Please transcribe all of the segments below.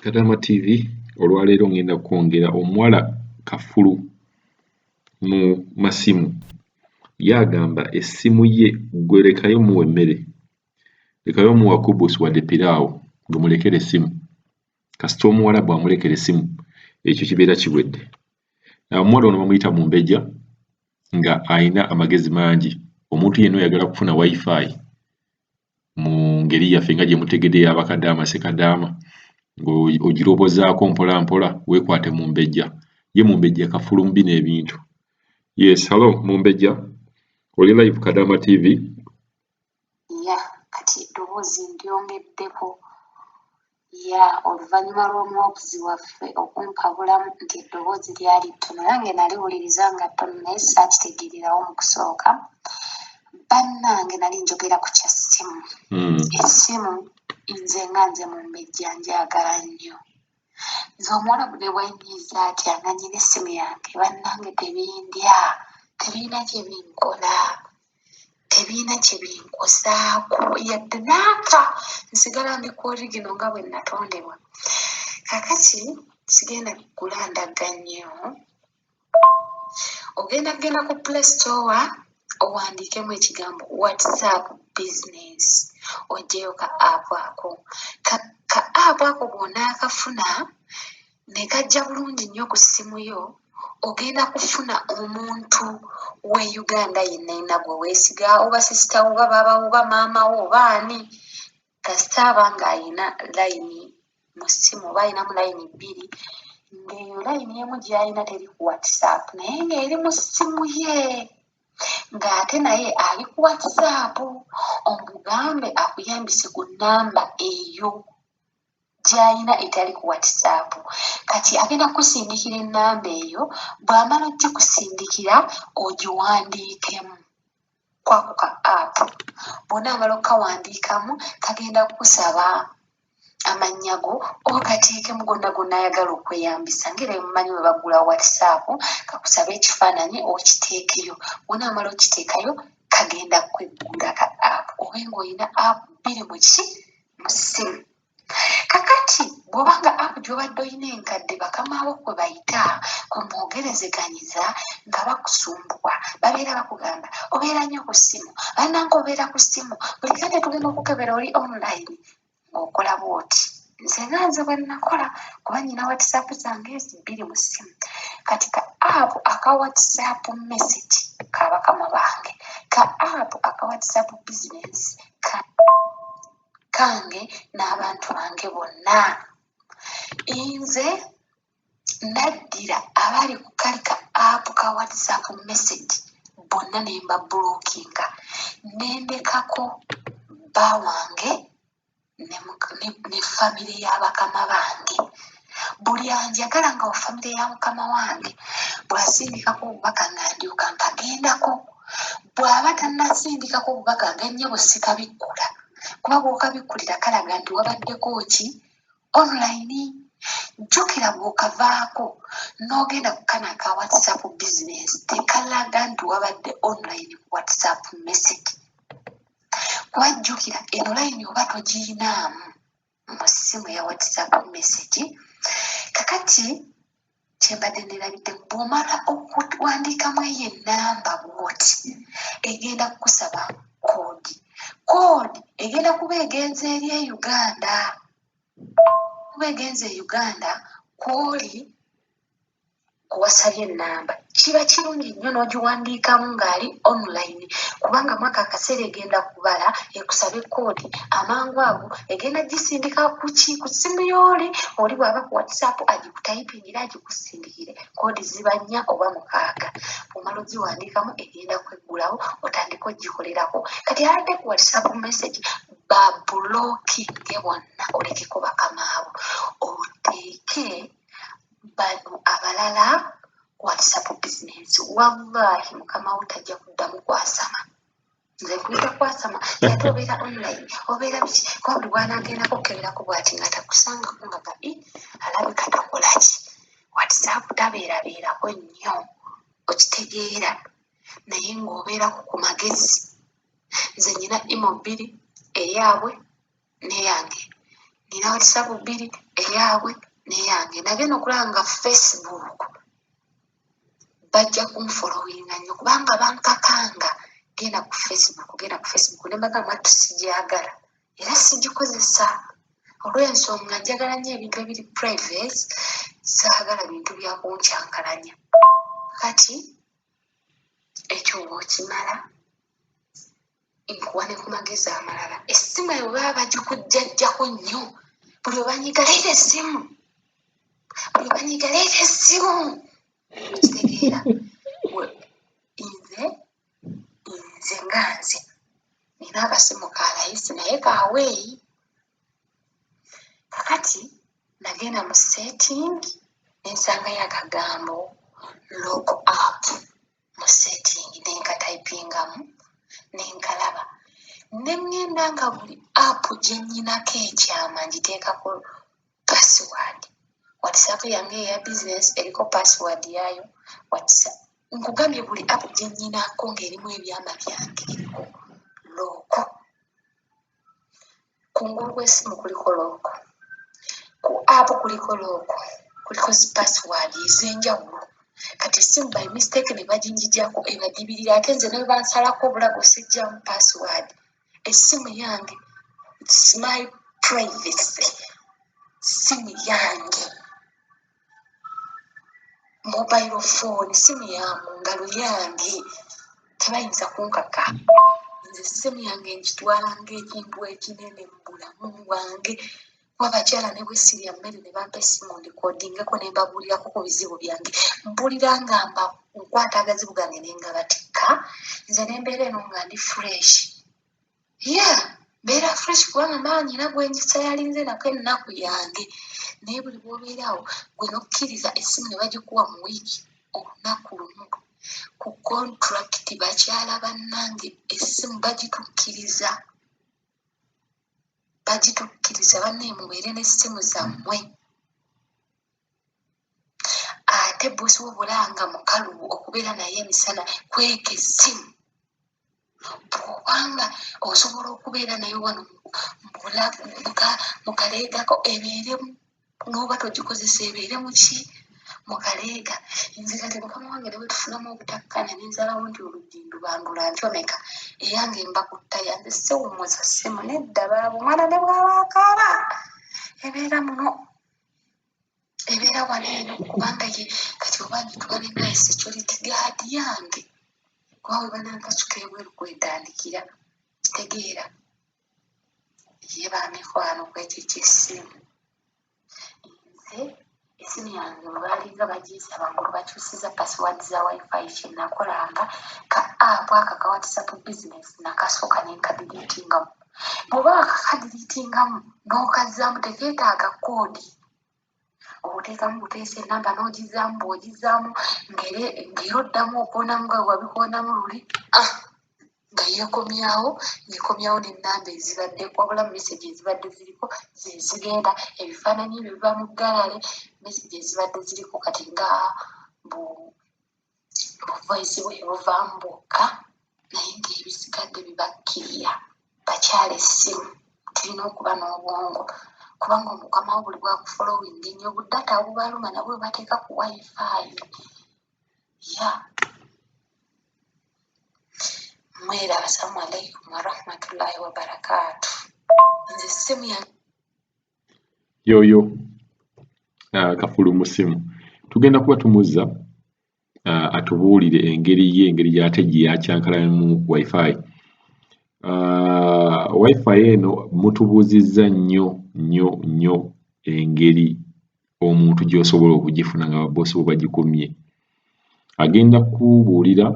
Kadama TV olwaleero ngenda kwongera omuwala Kafulu mu masimu yagamba essimu ye gwe lekayo muwa emmere lekayo muwa kubus wadde piraawo ng'omulekera essimu kasita omuwala bw'amulekera essimu ekyo kibeera kiwedde. Omuwala ono bamuyita Mumbejja nga ayina amagezi mangi omuntu yenna oyagala kufuna wifi mu ngeri yaffe nga gye mutegedde y'Abakadaama Ssekadaama ng'ogirobozaako mpola mpola weekwate Mumbejja ye Mumbejja Kafulu mu bino ebintu. Yes, hello Mumbejja oli live Kadama TV. Kati eddoboozi ndyongeddeko oluvannyuma lw'omuwabuzi waffe okumpabulamu nti eddoboozi lyali ttono nange naliwuliriza nga ttono naye saakitegeererawo mu kusooka. Bannange nali njogera ku kya ssimu. Essimu nze Mumbejja njagala nnyo. Nze omuwala ne bwenyiiza atya nga nnyina essimu yange bannange tebindya, tebiina kye binkola, tebiina kye binkosaako yadde naaka nsigala ndi ku origino nga bwe natondebwa. Kaakati sigenda kugula ndaga nnyo. Ogenda ku Play Store owandiikemu ekigambo WhatsApp business oggyeyo ka app ako. Ka app ako bw'onaakafuna ne kajja bulungi nnyo ku ssimu yo, ogenda kufuna omuntu w'e Uganda yenna yenna gwe weesiga oba sisita wo oba baaba wo oba maama wo oba ani kasita aba ng'ayina layini mu ssimu oba ayinamu layini bbiri ng'eyo layini emu gy'ayina teri ku WhatsApp naye ng'eri mu ssimu ye ng'ate naye ali ku WhatsApp omugambe akuyambise ku nnamba eyo gy'ayina etali ku WhatsApp. Kati agenda kukusindikira ennamba eyo, bw'amala okgikusindikira ogiwandiikemu kwako ka app. Bw'onaamala okkawandiikamu kagenda kukusaba amannya go ogateekemu gonna gonna ayagala okweyambisa ng'era mumanyi bwe bagula WhatsApp kakusabe ekifaananyi okiteekeyo. Bw'onaamala okiteekayo kagenda kweggula ka app oba ng'olina app bbiri mu ssimu. Kakati bw'obanga app gy'obadde olina enkadde bakama bo kwe bayita kwe mwogerezeganyiza nga bakusumbuwa babeera bakugamba obeera nnyo ku ssimu bannange obeera ku ssimu buli kande tugenda okukebera oli online ng'okola bw'oti. Nze bwe nakola kuba nnyina WhatsApp zange bbiri mu ssimu. Kati ka app aka WhatsApp message ka bakama bange, ka app aka WhatsApp business kange n'abantu bange bonna. Nze naddira abali ku kali ka app ka WhatsApp message bonna ne mbabulookinga ne ndekako bba wange ne famire y'abakama bange. Buli anjagala nga wa famire ya mukama wange bw'asindikako obubaka nga ndyoka mpagendako, bw'aba tannasindikako obubaka agannya bwe sikabikkula kuba bw'okabikkulira kalaga nti wabaddeko ki online. Jjukira bw'okavaako n'ogenda ku kano aka WhatsApp business tekalaga nti wabadde online ku WhatsApp message. Kuba jjukira eno layini oba togiyinaamu mu ssimu ya WhatsApp message. Kakati kyembadde neerabidde bw'omala okuwandiikamu eyo ennamba bw'oti egenda kukusaba koodi. Koodi egenda kuba egenze eri e Uganda. Kuba egenze e Uganda kw'oli wasabye ennamba kiba kirungi nnyo n'ogiwandiikamu ng'ali online kubanga mwaka akaseera egenda kubala ekusabe koodi amangu ago egenda gisindika ku ssimu y'oli oli bw'aba ku WhatsApp agikutayipingira agikusindikire koodi ziba 4 oba 6. Bw'omala oziwandiikamu egenda kweggulawo otandika ogikolerako. Kati abadde ku WhatsApp message babulookinge bonna olekeko bakamaabo oteeke bano abalala WhatsApp business. Wallahi mukama wo tajja kuddamu kwasama. Nze nkuyita kwasama ate obeera online obeera biki kuba buli bw'anaagendako okkeberako bw'ati nga takusangako nga alabika takola ki WhatsApp tabeerabeerako nnyo okitegeera naye ng'obeerako ku magezi. Nze nnyina imo 2 eyaabwe n'eyange nina WhatsApp bbiri eyaabwe neyange nagenda okulanga Facebook bajja kunfollowinga nnyo kubanga bankakanga genda ku Facebook ne mbagamba tusijagala era sigikozesa olw'ensonga njagala nnyo ebintu ebiri private saagala bintu byakunkyankalanya kati ekyo bw'okimala nkuwa ne ku magezi amalala essimu eyo baba bagikujjajjako nnyo buli obanyiga leeta essimu kitegeera nze nga nze nina akasimu ka layisi naye kaweeyi kakati nagenda mu setting nensangayo akagambo log up mu setting nenkatayipingamu nenkalaba nengenda nga buli app gye nnyinako ekyama ngiteekako password WhatsApp yange eya business eriko password yayo nkugambye buli app gye nnyinako ng'erimu ebyama byange eriko looko kungulu kw'essimu kuliko looko ku app kuliko looko kuliko zipassword ez'enjawulo kati essimu by mistake ne baginjijjako ebadibirira ate nze ne bansalako obulago sijjamu password essimu yange it's my privacy simu yange mobile phone simu ya mu ngalo yange tebayinza kunkaka nze simu yange nkitwala ng'ekintu ekinene mu bulamu bwange wabakyala ne bwe sirya mmere ne bampa essimu ndikodingeko ne mbabuulirako ku bizibu byange mpulira nga nkwata agazibu gange ne ngabatikka nze ne mbeera eno nga ndi fresh mbeera fresh kubanga maanyina gwenjisa yalinze nako ennaku yange naye buli bw'obeeraawo gwe nokkiriza essimu ne bagikuwa mu wiiki olunaku lumu ku contract bakyala bannange essimu bagitukkiriza banne mubeere n'essimu zammwe ate bosi wobulanga mukalubu okubeera naye emisana kweka essimu bwobanga osobola okubeera naye wano mukaleegako ebeeremu n'oba togikozesa ebeeremu ki mukaleega nze kati mukama wange ne bwe tufunamu obutakkanya nenzalawo nti oluggi ndubandula ntyomeka eyange mbakutta yanze sewumuza ssimu nedda baabo mwana ne bw'abaakaaba ebeera muno ebeera wano eno kubanga ye kati oba ngitwale naye security guard yange kwawe banankasuka ebweru kwetandikira kitegeera ye bamikwano kwekyo kyessimu nze essimu yange olwalinga bagiyisaba nga olubakyusiza password za wifi kyenakolanga ka app aka ka WhatsApp business nakasooka nenkadiliitingamu bw'oba wakakadiliitingamu n'okazaamu tekeetaaga koodi obuteekamu buteesa enamba n'ogizaamu bw'ogizaamu ng'era oddamu okwonamu nga wabikwonamu luli nga yeekomyawo n'ennamba ezibaddeko wabula mu message ezibadde ziriko zezigenda ebifaananyi ebyo biba mu galale message ezibadde ziriko kati nga buvoice bwe buvaamu bwokka naye ng'ebisigadde bibakkirira bakyala essimu tulina okuba n'obwongo kubanga omukama wo buli bwakufolowinga ennyo buddata obubaluma nabwe bateeka ku wifi mweraba assalamu alaikum warahmatullahi wabarakaatu nze essimu yange yoyo kafulu mu ssimu tugenda kuba tumuzza atubuulire engeri y'ate gye yakyankalamu wifi wifi eno mutubuuzizza nnyo engeri omuntu gy'osobola okugifuna nga baboosi bwe bagikumye agenda kubuulira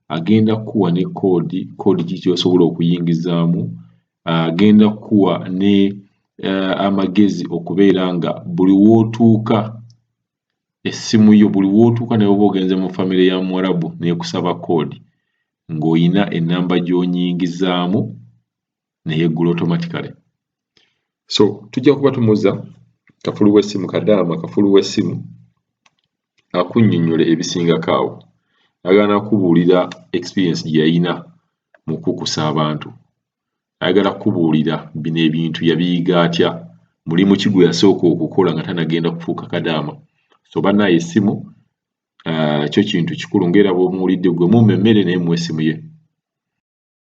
agenda kuwa ne koodi gy'osobola okuyingizaamu agenda kuwa ne amagezi okubeera nga buli w'otuuka essimu yo buli w'otuuka ne bwoba ogenze mu famire ya Mwarabu n'ekusaba koodi ng'oyina ennamba gy'onyingizaamu neyeggula automatically so tujja kuba tumuzza kafulu w'essimu Kadaama kafulu w'essimu akunnyonnyola ebisingako awo ayagala kubuulira experience gye yalina mu kukusa abantu ayagala kubuulira bino ebintu yabiyiga atya mulimu ki gwe yasooka okukola nga tanagenda kufuuka kadaama. So bannaye essimu kyo kintu kikulu ng'era bw'omuwulidde gwe mumma emmere naye muwe essimu ye.